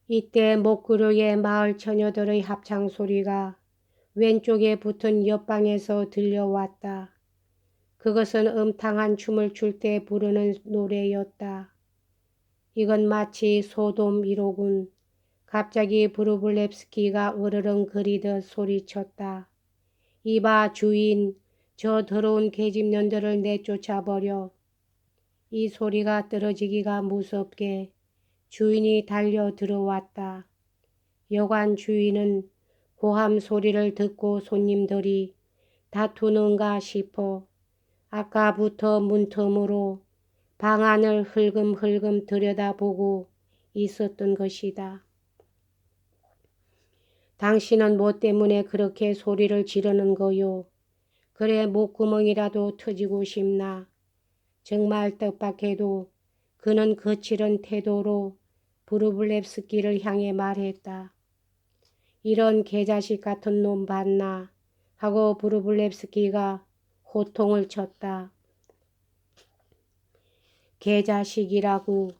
이때 목구르의 마을 처녀들의 합창 소리가 왼쪽에 붙은 옆방에서 들려왔다. 그것은 음탕한 춤을 출 때 부르는 노래였다. 이건 마치 소돔 1호군. 갑자기 브루블레프스키가 으르렁거리듯 소리쳤다. 이봐 주인, 저 더러운 계집년들을 내쫓아버려. 이 소리가 떨어지기가 무섭게 주인이 달려 들어왔다. 여관 주인은 고함 소리를 듣고 손님들이 다투는가 싶어 아까부터 문틈으로 방 안을 흘금흘금 들여다보고 있었던 것이다. 당신은 뭐 때문에 그렇게 소리를 지르는 거요? 그래 목구멍이라도 터지고 싶나? 정말 뜻밖에도 그는 거칠은 태도로 브루블레프스키를 향해 말했다. 이런 개자식 같은 놈 봤나? 하고 브루블레프스키가 호통을 쳤다. 개자식이라고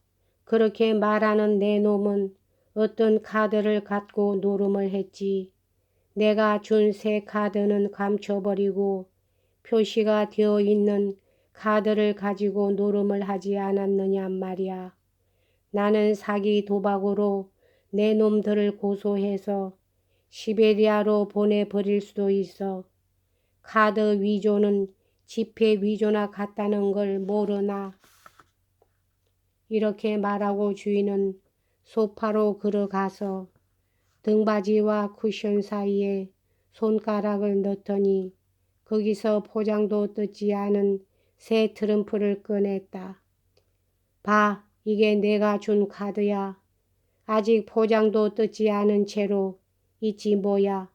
그렇게 말하는 내 놈은 어떤 카드를 갖고 노름을 했지. 내가 준 새 카드는 감춰버리고 표시가 되어 있는 카드를 가지고 노름을 하지 않았느냐 말이야. 나는 사기 도박으로 내 놈들을 고소해서 시베리아로 보내버릴 수도 있어. 카드 위조는 지폐 위조나 같다는 걸 모르나? 이렇게 말하고 주인은 소파로 걸어가서 등받이와 쿠션 사이에 손가락을 넣더니 거기서 포장도 뜯지 않은 새 트럼프를 꺼냈다. 봐, 이게 내가 준 카드야. 아직 포장도 뜯지 않은 채로 있지 뭐야.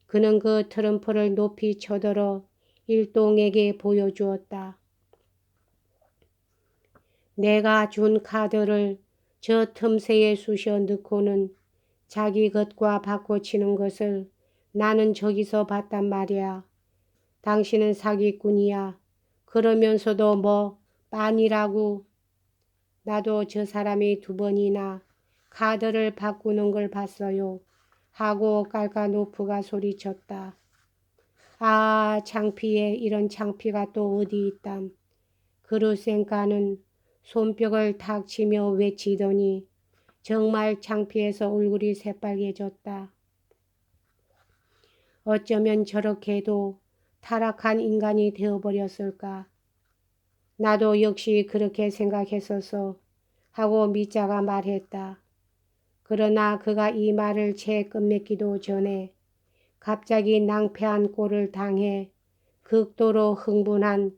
그는 그 트럼프를 높이 쳐들어 일동에게 보여주었다. 내가 준 카드를 저 틈새에 쑤셔 넣고는 자기 것과 바꿔치는 것을 나는 저기서 봤단 말이야. 당신은 사기꾼이야. 그러면서도 뭐 빤이라고. 나도 저 사람이 2번이나 카드를 바꾸는 걸 봤어요. 하고 깔까노프가 소리쳤다. 아, 창피해. 이런 창피가 또 어디 있담. 그루센카는 손뼉을 탁 치며 외치더니 정말 창피해서 얼굴이 새빨개졌다. 어쩌면 저렇게도 타락한 인간이 되어버렸을까. 나도 역시 그렇게 생각했었어. 하고 미자가 말했다. 그러나 그가 이 말을 채 끝맺기도 전에 갑자기 낭패한 꼴을 당해 극도로 흥분한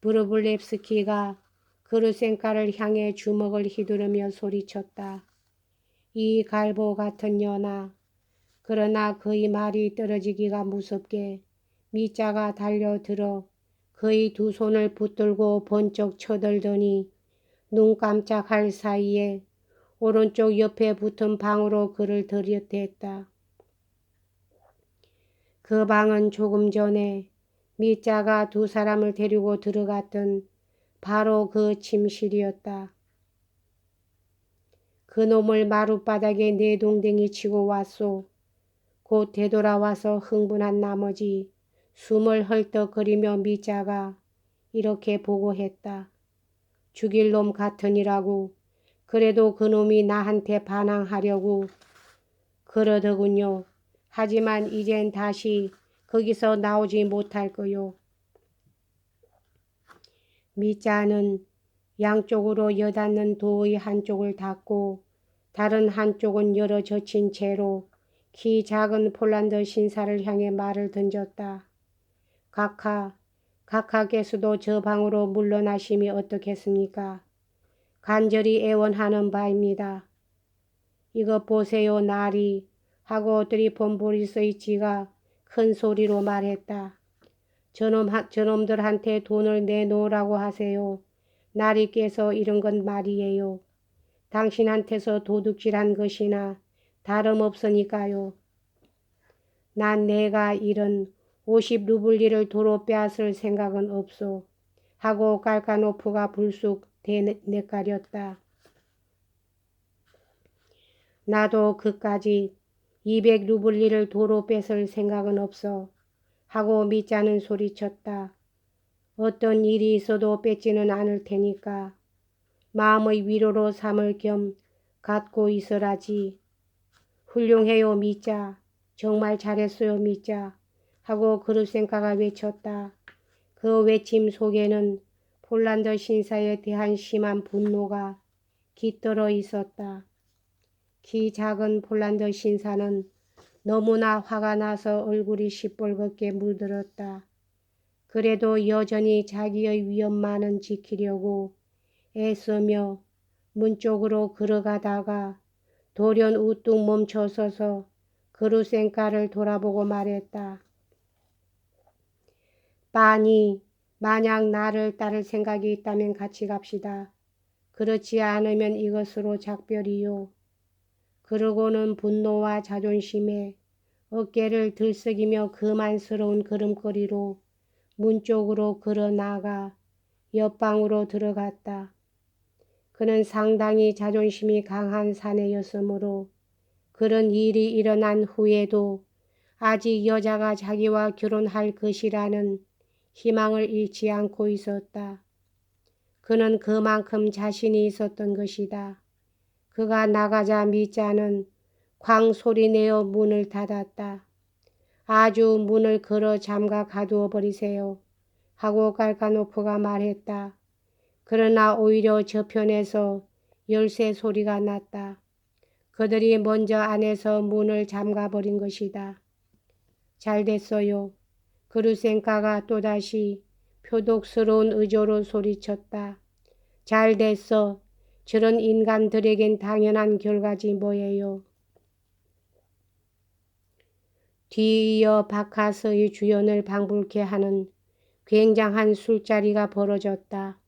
브루블레프스키가 그루센카를 향해 주먹을 휘두르며 소리쳤다. 이 갈보 같은 년아. 그러나 그의 말이 떨어지기가 무섭게 미자가 달려들어 그의 2 손을 붙들고 번쩍 쳐들더니 눈 깜짝할 사이에 오른쪽 옆에 붙은 방으로 그를 들여댔다. 그 방은 조금 전에 미자가 2 사람을 데리고 들어갔던 바로 그 침실이었다. 그놈을 마룻바닥에 내동댕이 치고 왔소. 곧 되돌아와서 흥분한 나머지 숨을 헐떡거리며 미자가 이렇게 보고했다. 죽일 놈 같으니라고. 그래도 그놈이 나한테 반항하려고 그러더군요. 하지만 이젠 다시 거기서 나오지 못할 거요. 미자는 양쪽으로 여닫는 도의 한쪽을 닫고 다른 한쪽은 열어 젖힌 채로 키 작은 폴란드 신사를 향해 말을 던졌다. 각하께서도 저 방으로 물러나심이 어떻겠습니까? 간절히 애원하는 바입니다. 이것 보세요 나리. 하고 드리폰 보리스의 쥐가 큰 소리로 말했다. 저놈들한테 돈을 내놓으라고 하세요. 나리께서 이런 건 말이에요. 당신한테서 도둑질한 것이나 다름없으니까요. 난 내가 이런 50루블리를 도로 빼앗을 생각은 없소. 하고 깔까노프가 불쑥 대내가렸다. 나도 그까지 200루블리를 도로 뺏을 생각은 없어. 하고 미자는 소리쳤다. 어떤 일이 있어도 뺏지는 않을 테니까 마음의 위로로 삼을 겸 갖고 있으라지. 훌륭해요 미자. 정말 잘했어요 미자. 하고 그루센카가 외쳤다. 그 외침 속에는 폴란드 신사에 대한 심한 분노가 깃들어 있었다. 키 작은 폴란드 신사는 너무나 화가 나서 얼굴이 시뻘겋게 물들었다. 그래도 여전히 자기의 위엄만은 지키려고 애쓰며 문 쪽으로 걸어가다가 돌연 우뚝 멈춰서서 그루센카를 돌아보고 말했다. 빠니, 만약 나를 따를 생각이 있다면 같이 갑시다. 그렇지 않으면 이것으로 작별이요. 그러고는 분노와 자존심에 어깨를 들썩이며 그만스러운 걸음걸이로 문 쪽으로 걸어 나가 옆방으로 들어갔다. 그는 상당히 자존심이 강한 사내였으므로 그런 일이 일어난 후에도 아직 여자가 자기와 결혼할 것이라는 희망을 잃지 않고 있었다. 그는 그만큼 자신이 있었던 것이다. 그가 나가자 미자는 쾅 소리내어 문을 닫았다. 아주 문을 걸어 잠가 가두어 버리세요. 하고 깔카노프가 말했다. 그러나 오히려 저편에서 열쇠 소리가 났다. 그들이 먼저 안에서 문을 잠가 버린 것이다. 잘 됐어요. 그루센카가 또다시 표독스러운 의조로 소리쳤다. 잘 됐어. 저런 인간들에겐 당연한 결과지 뭐예요. 뒤이어 바카스의 주연을 방불케 하는 굉장한 술자리가 벌어졌다.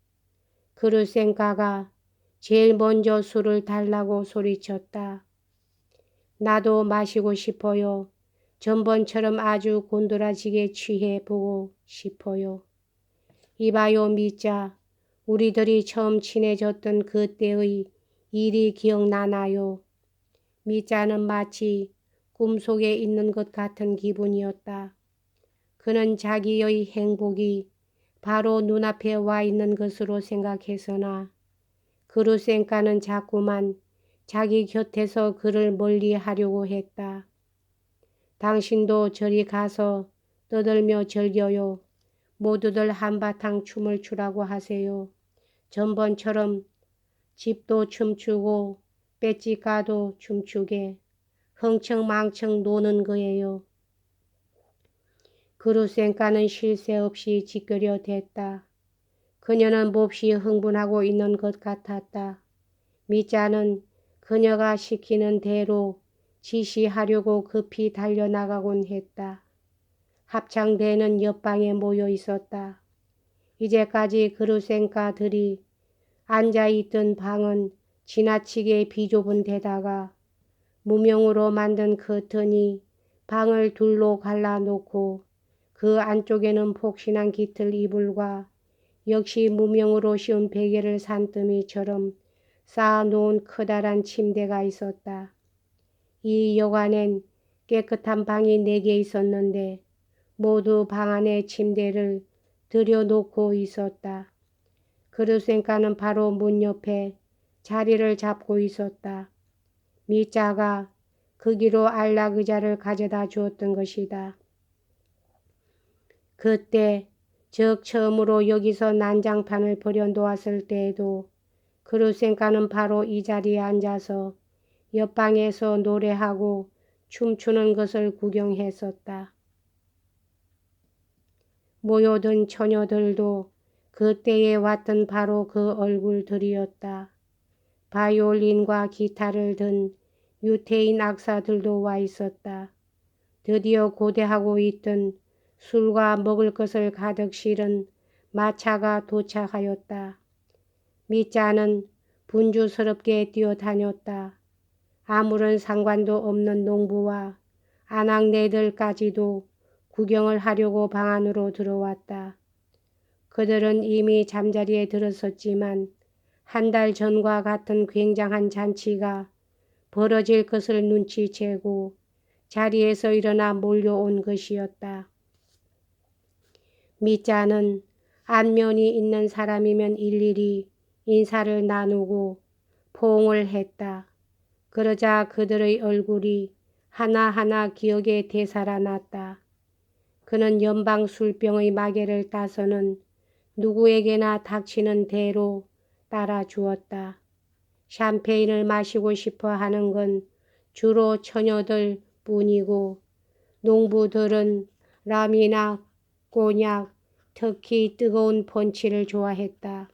그루센카가 제일 먼저 술을 달라고 소리쳤다. 나도 마시고 싶어요. 전번처럼 아주 곤드라지게 취해 보고 싶어요. 이봐요 미자. 우리들이 처음 친해졌던 그때의 일이 기억나나요? 미자는 마치 꿈속에 있는 것 같은 기분이었다. 그는 자기의 행복이 바로 눈앞에 와 있는 것으로 생각했으나 그루센카는 자꾸만 자기 곁에서 그를 멀리 하려고 했다. 당신도 저리 가서 떠들며 즐겨요. 모두들 한바탕 춤을 추라고 하세요. 전번처럼 집도 춤추고 빼찌까도 춤추게 흥청망청 노는 거예요. 그루센카는 쉴 새 없이 지끄려 댔다. 그녀는 몹시 흥분하고 있는 것 같았다. 미자는 그녀가 시키는 대로 지시하려고 급히 달려나가곤 했다. 합창대는 옆방에 모여 있었다. 이제까지 그루센카들이 앉아있던 방은 지나치게 비좁은 데다가 무명으로 만든 커튼이 방을 둘로 갈라놓고 그 안쪽에는 폭신한 깃털 이불과 역시 무명으로 씌운 베개를 산더미처럼 쌓아놓은 커다란 침대가 있었다. 이 여관엔 깨끗한 방이 4개 있었는데 모두 방 안에 침대를 들여놓고 있었다. 그루센카는 바로 문 옆에 자리를 잡고 있었다. 미자가 그 길로 안락 의자를 가져다 주었던 것이다. 그때 즉 처음으로 여기서 난장판을 버려놓았을 때에도 그루센카는 바로 이 자리에 앉아서 옆방에서 노래하고 춤추는 것을 구경했었다. 모여든 처녀들도 그때에 왔던 바로 그 얼굴들이었다. 바이올린과 기타를 든 유태인 악사들도 와 있었다. 드디어 고대하고 있던 술과 먹을 것을 가득 실은 마차가 도착하였다. 미자는 분주스럽게 뛰어다녔다. 아무런 상관도 없는 농부와 아낙네들까지도 구경을 하려고 방 안으로 들어왔다. 그들은 이미 잠자리에 들었었지만 한 달 전과 같은 굉장한 잔치가 벌어질 것을 눈치채고 자리에서 일어나 몰려온 것이었다. 미자는 안면이 있는 사람이면 일일이 인사를 나누고 포옹을 했다. 그러자 그들의 얼굴이 하나하나 기억에 되살아났다. 그는 연방 술병의 마개를 따서는 누구에게나 닥치는 대로 따라 주었다. 샴페인을 마시고 싶어 하는 건 주로 처녀들 뿐이고 농부들은 람이나 꼬냑, 특히 뜨거운 펀치를 좋아했다.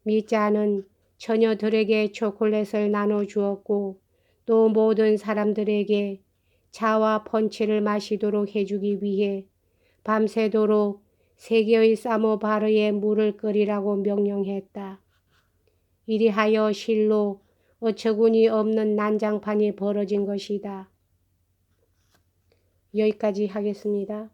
미자는 처녀들에게 초콜릿을 나눠주었고 또 모든 사람들에게 차와 펀치를 마시도록 해주기 위해 밤새도록 3개의 사모바르에 물을 끓이라고 명령했다. 이리하여 실로 어처구니 없는 난장판이 벌어진 것이다. 여기까지 하겠습니다.